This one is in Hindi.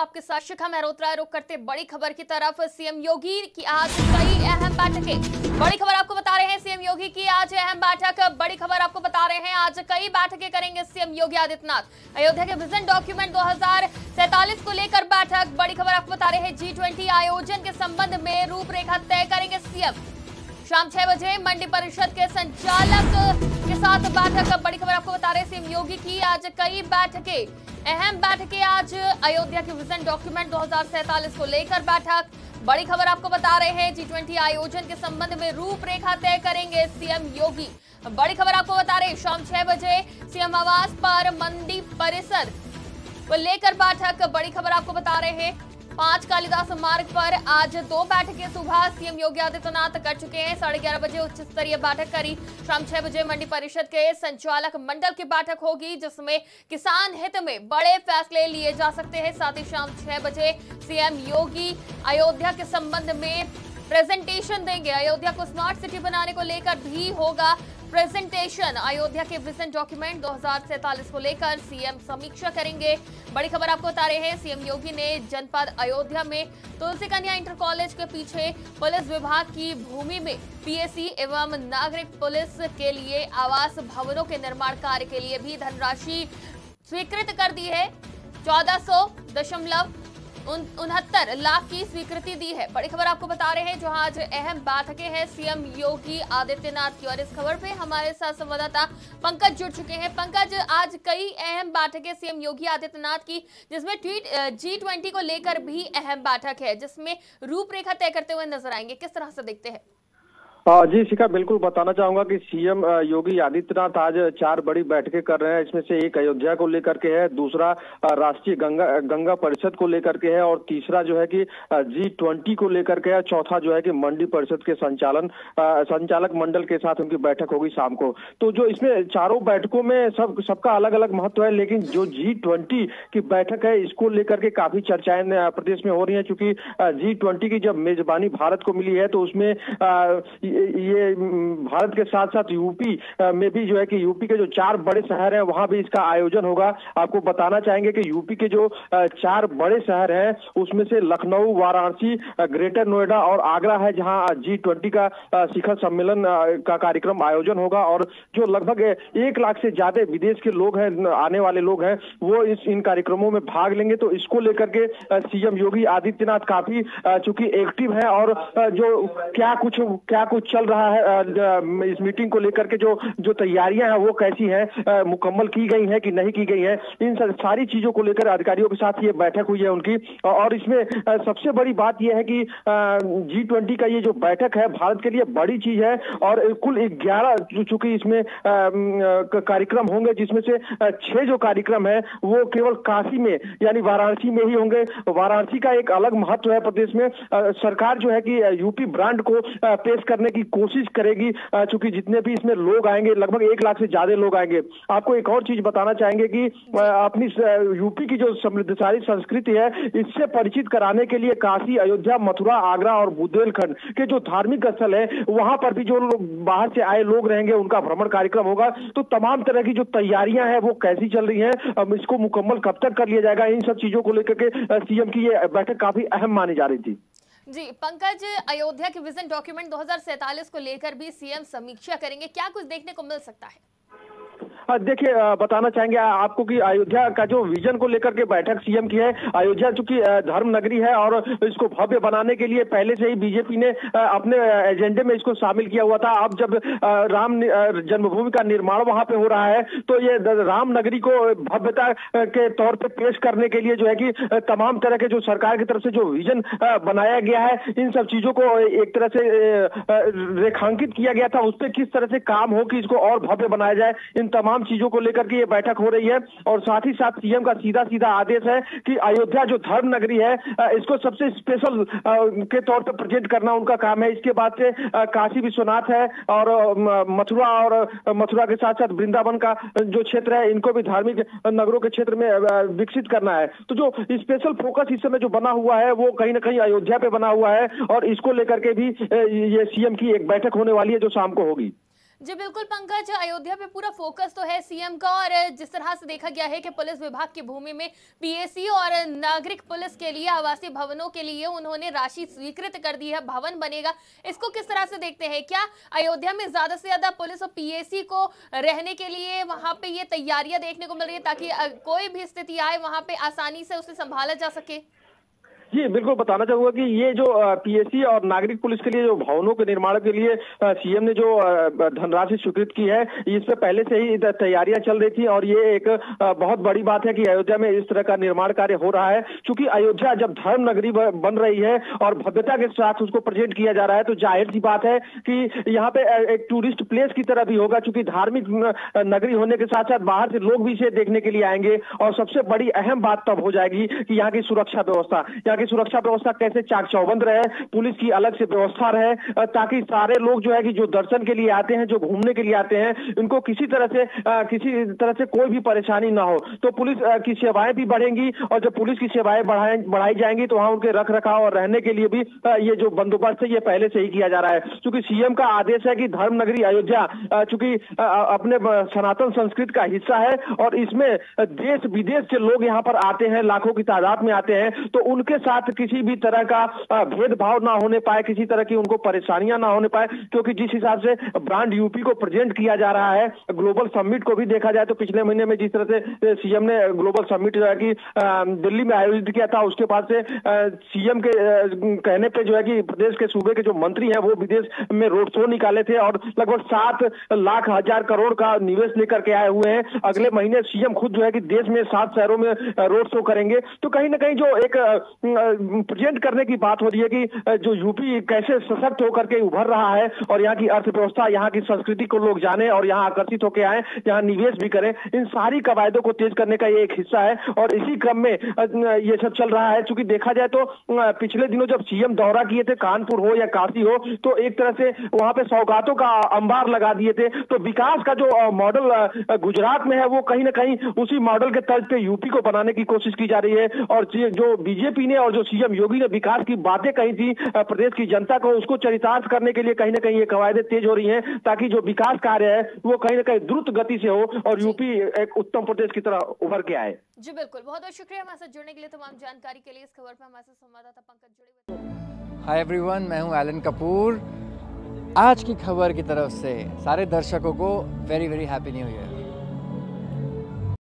आपके साथ शिखा मेहरोत्रा। रुक करते बड़ी खबर की तरफ। सीएम योगी की आज कई अहम बैठकें। बड़ी खबर आपको बता रहे हैं सीएम योगी की आज अहम बैठक। बड़ी खबर आपको बता रहे हैं आज कई बैठकें करेंगे सीएम योगी आदित्यनाथ। अयोध्या के विजन डॉक्यूमेंट 2047 को लेकर बैठक। बड़ी खबर आपको बता रहे हैं G20 आयोजन के संबंध में रूपरेखा तय करेंगे सीएम। शाम 6 बजे मंडी परिषद के संचालक के साथ बैठक। बड़ी खबर आपको बता रहे हैं सीएम योगी की आज कई बैठकें, अहम बैठकें। आज अयोध्या के विजन डॉक्यूमेंट 2047 को लेकर बैठक। बड़ी खबर आपको बता रहे हैं G20 आयोजन के संबंध में रूपरेखा तय करेंगे सीएम योगी। बड़ी खबर आपको बता रहे हैं शाम 6 बजे सीएम आवास पर मंडी परिसर को लेकर बैठक। बड़ी खबर आपको बता रहे हैं 5 कालिदास मार्ग पर आज 2 बैठकें सुबह सीएम योगी आदित्यनाथ कर चुके हैं। 11:30 बजे उच्च स्तरीय बैठक करी। शाम 6 बजे मंडी परिषद के संचालक मंडल की बैठक होगी जिसमें किसान हित में बड़े फैसले लिए जा सकते हैं। साथ ही शाम 6 बजे सीएम योगी अयोध्या के संबंध में प्रेजेंटेशन देंगे। अयोध्या को स्मार्ट सिटी बनाने को लेकर भी होगा प्रेजेंटेशन। अयोध्या के विजन डॉक्यूमेंट 2047 को लेकर सीएम समीक्षा करेंगे। बड़ी खबर आपको बता रहे हैं सीएम योगी ने जनपद अयोध्या में तुलसी कन्या इंटर कॉलेज के पीछे पुलिस विभाग की भूमि में पीएसी एवं नागरिक पुलिस के लिए आवास भवनों के निर्माण कार्य के लिए भी धनराशि स्वीकृत कर दी है। 14.69 लाख की स्वीकृति दी है। बड़ी खबर आपको बता रहे हैं जो आज अहम बैठकें हैं सीएम योगी आदित्यनाथ की। और इस खबर पे हमारे साथ संवाददाता पंकज जुड़ चुके हैं। पंकज, आज कई अहम बैठकें सीएम योगी आदित्यनाथ की जिसमें G20 को लेकर भी अहम बैठक है जिसमें रूपरेखा तय करते हुए नजर आएंगे। किस तरह से देखते हैं? जी शिखा, बिल्कुल बताना चाहूंगा कि सीएम योगी आदित्यनाथ आज 4 बड़ी बैठकें कर रहे हैं। इसमें से एक अयोध्या को लेकर के है, दूसरा राष्ट्रीय गंगा परिषद को लेकर के है और तीसरा जो है कि G20 को लेकर के है, चौथा जो है कि मंडी परिषद के संचालक मंडल के साथ उनकी बैठक होगी शाम को। तो जो इसमें चारों बैठकों में सबका अलग अलग महत्व है, लेकिन जो G20 की बैठक है इसको लेकर के काफी चर्चाएं प्रदेश में हो रही है। क्योंकि G20 की जब मेजबानी भारत को मिली है तो उसमें ये भारत के साथ साथ यूपी में भी जो है कि यूपी के जो 4 बड़े शहर हैं वहां भी इसका आयोजन होगा। आपको बताना चाहेंगे कि यूपी के जो 4 बड़े शहर हैं उसमें से लखनऊ, वाराणसी, ग्रेटर नोएडा और आगरा है जहां G20 का शिखर सम्मेलन का कार्यक्रम आयोजन होगा। और जो लगभग 1 लाख से ज्यादा विदेश के लोग हैं, आने वाले लोग हैं, वो इन कार्यक्रमों में भाग लेंगे। तो इसको लेकर के सीएम योगी आदित्यनाथ काफी चूंकि एक्टिव है और जो क्या कुछ चल रहा है इस मीटिंग को लेकर के जो तैयारियां हैं वो कैसी हैं, मुकम्मल की गई हैं कि नहीं की गई हैं, इन सारी चीजों को लेकर अधिकारियों के साथ ये बैठक हुई है उनकी। और इसमें सबसे बड़ी बात यह है कि G20 का ये जो बैठक है भारत के लिए बड़ी चीज है। और कुल 11 चूंकि इसमें कार्यक्रम होंगे जिसमें से 6 जो कार्यक्रम है वो केवल काशी में यानी वाराणसी में ही होंगे। वाराणसी का एक अलग महत्व है प्रदेश में। सरकार जो है कि यूपी ब्रांड को पेश करने की कोशिश करेगी चूंकि जितने भी इसमें लोग आएंगे लगभग 1 लाख से ज्यादा लोग आएंगे। आपको एक और चीज बताना चाहेंगे कि अपनी यूपी की जो समृद्धशाली संस्कृति है इससे परिचित कराने के लिए काशी, अयोध्या, मथुरा, आगरा और बुंदेलखंड के जो धार्मिक स्थल है वहां पर भी जो लोग बाहर से आए लोग रहेंगे उनका भ्रमण कार्यक्रम होगा। तो तमाम तरह की जो तैयारियां हैं वो कैसी चल रही है, इसको मुकम्मल कब तक कर लिया जाएगा, इन सब चीजों को लेकर के सीएम की ये बैठक काफी अहम मानी जा रही थी। जी पंकज, अयोध्या के विजन डॉक्यूमेंट 2047 को लेकर भी सीएम समीक्षा करेंगे, क्या कुछ देखने को मिल सकता है? देखिए, बताना चाहेंगे आपको कि अयोध्या का जो विजन को लेकर के बैठक सीएम की है। अयोध्या चूंकि धर्म नगरी है और इसको भव्य बनाने के लिए पहले से ही बीजेपी ने अपने एजेंडे में इसको शामिल किया हुआ था। अब जब राम जन्मभूमि का निर्माण वहां पे हो रहा है तो ये राम नगरी को भव्यता के तौर पे पेश करने के लिए जो है कि तमाम तरह के जो सरकार की तरफ से जो विजन बनाया गया है इन सब चीजों को एक तरह से रेखांकित किया गया था, उस पर किस तरह से काम हो कि इसको और भव्य बनाया जाए, इन तमाम चीजों को लेकर के ये बैठक हो रही है। और साथ ही साथ सीएम का सीधा आदेश है कि अयोध्या जो धर्म नगरी है इसको सबसे स्पेशल के तौर पर प्रेजेंट करना उनका काम है। इसके बाद से काशी विश्वनाथ है और मथुरा के साथ साथ वृंदावन का जो क्षेत्र है इनको भी धार्मिक नगरों के क्षेत्र में विकसित करना है। तो जो स्पेशल फोकस इस समय जो बना हुआ है वो कहीं ना कहीं अयोध्या पे बना हुआ है और इसको लेकर के भी ये सीएम की एक बैठक होने वाली है जो शाम को होगी। जी बिल्कुल पंकज, अयोध्या पे पूरा फोकस तो है सीएम का, और जिस तरह से देखा गया है कि पुलिस विभाग की भूमि में पीएसी और नागरिक पुलिस के लिए आवासीय भवनों के लिए उन्होंने राशि स्वीकृत कर दी है, भवन बनेगा। इसको किस तरह से देखते हैं? क्या अयोध्या में ज्यादा से ज्यादा पुलिस और पीएसी को रहने के लिए वहां पे ये तैयारियां देखने को मिल रही है ताकि कोई भी स्थिति आए वहां पे आसानी से उसे संभाला जा सके? जी बिल्कुल बताना चाहूंगा कि ये जो पीएसी और नागरिक पुलिस के लिए जो भवनों के निर्माण के लिए सीएम ने जो धनराशि स्वीकृत की है, इस पे पहले से ही तैयारियां चल रही थी और ये एक बहुत बड़ी बात है कि अयोध्या में इस तरह का निर्माण कार्य हो रहा है। क्योंकि अयोध्या जब धर्म नगरी बन रही है और भव्यता के साथ उसको प्रेजेंट किया जा रहा है, तो जाहिर सी बात है कि यहाँ पे एक टूरिस्ट प्लेस की तरह भी होगा। चूंकि धार्मिक नगरी होने के साथ साथ बाहर से लोग भी इसे देखने के लिए आएंगे। और सबसे बड़ी अहम बात तब हो जाएगी कि यहाँ की सुरक्षा व्यवस्था, की सुरक्षा व्यवस्था कैसे चाक चौबंद रहे, पुलिस की अलग से व्यवस्था रहे, ताकि सारे लोग जो है कि जो दर्शन के लिए आते हैं, जो घूमने के लिए आते हैं, इनको किसी तरह से कोई भी परेशानी ना हो। तो पुलिस की सेवाएं भी बढ़ेंगी और जब पुलिस की सेवाएं बढ़ाई जाएंगी तो वहां उनके रख रखाव और रहने के लिए भी ये जो बंदोबस्त है ये पहले से ही किया जा रहा है। क्योंकि सीएम का आदेश है कि धर्म नगरी अयोध्या चूंकि अपने सनातन संस्कृति का हिस्सा है और इसमें देश विदेश से लोग यहाँ पर आते हैं, लाखों की तादाद में आते हैं, तो उनके साथ किसी भी तरह का भेदभाव ना होने पाए, किसी तरह की उनको परेशानियां ना होने पाए। क्योंकि जिस हिसाब से ब्रांड यूपी को प्रेजेंट किया जा रहा है, ग्लोबल समिट को भी देखा जाए तो पिछले महीने में जिस तरह से सीएम ने ग्लोबल समिट जो है कि दिल्ली में आयोजित किया था, उसके बाद से सीएम के कहने पे जो है कि प्रदेश के सूबे के जो मंत्री हैं वो विदेश में रोड शो निकाले थे और लगभग 7,00,000 करोड़ का निवेश लेकर के आए हुए हैं। अगले महीने सीएम खुद जो है कि देश में 7 शहरों में रोड शो करेंगे। तो कहीं ना कहीं जो एक प्रेजेंट करने की बात हो रही है कि जो यूपी कैसे सशक्त होकर के उभर रहा है और यहाँ की अर्थव्यवस्था, यहाँ की संस्कृति को लोग जाने और यहाँ आकर्षित होकर आए, यहाँ निवेश भी करें, इन सारी कवायदों को तेज करने का ये एक हिस्सा है। और इसी क्रम में ये सब चल रहा है। चूंकि देखा जाए तो पिछले दिनों जब सीएम दौरा किए थे, कानपुर हो या काशी हो, तो एक तरह से वहां पे सौगातों का अंबार लगा दिए थे। तो विकास का जो मॉडल गुजरात में है वो कहीं ना कहीं उसी मॉडल के तर्ज पे यूपी को बनाने की कोशिश की जा रही है। और जो बीजेपी ने और जो सीएम योगी ने विकास की बातें कही थी प्रदेश की जनता को, उसको चरितार्थ करने के लिए कहीं ना कहीं ये कवायदें तेज हो रही हैं ताकि जो विकास कार्य है वो कहीं ना कहीं द्रुत गति से हो और यूपी एक उत्तम प्रदेश की तरह उभर के आए। जी बिल्कुल, बहुत बहुत शुक्रिया हमारे साथ जुड़ने के लिए। तमाम जानकारी के लिए इस खबर पर हमारे साथ संवाददाता पंकज जुड़े हुए। हाय एवरीवन, मैं हूं एलन कपूर। आज की खबर की तरफ से सारे दर्शकों को very very happy new year.